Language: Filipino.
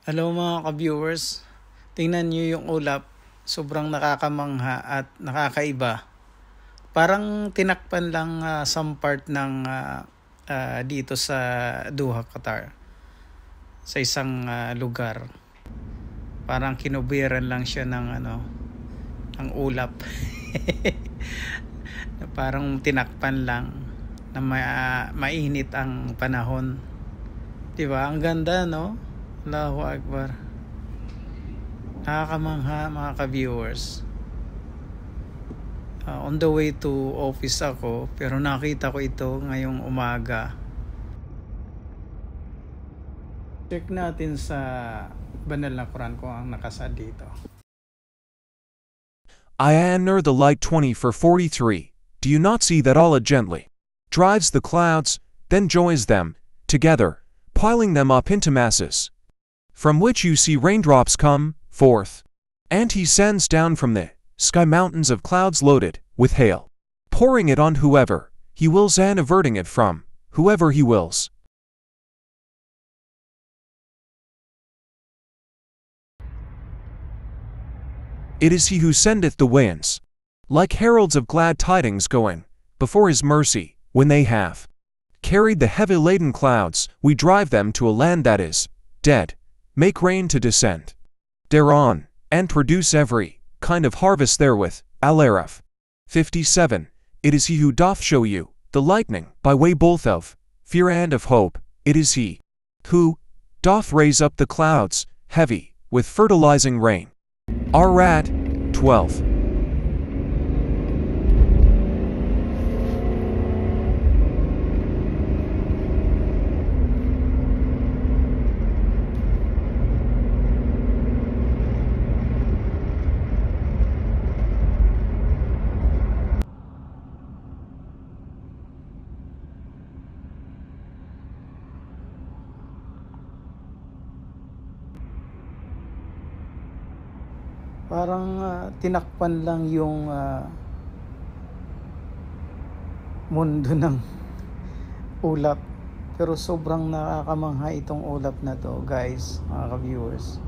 Hello mga ka-viewers, tingnan nyo yung ulap, sobrang nakakamangha at nakakaiba. Parang tinakpan lang some part ng dito sa Doha, Qatar, sa isang lugar. Parang kinubiran lang siya ng ulap. Parang tinakpan lang na mainit ang panahon. 'Di ba? Ang ganda, no? Allahu Akbar. Nakakamangha mga ka-viewers. On the way to office ako, pero nakita ko ito ngayong umaga. Check natin sa banal na Quran kung ang nakasad dito. I Nur the light 20 for 43. Do you not see that Allah gently drives the clouds, then joins them together, piling them up into masses, from which you see raindrops come forth, and He sends down from the sky mountains of clouds loaded with hail, pouring it on whoever He wills and averting it from whoever He wills. It is He who sendeth the winds, like heralds of glad tidings going before His mercy. When they have carried the heavy-laden clouds, we drive them to a land that is dead, make rain to descend thereon, and produce every kind of harvest therewith. Al-Araf 57. It is He who doth show you the lightning by way both of fear and of hope. It is He who doth raise up the clouds heavy with fertilizing rain. Ar-Ra'd 12. Parang tinakpan lang yung mundo ng ulap. Pero sobrang nakakamangha itong ulap na to, guys, mga ka-viewers.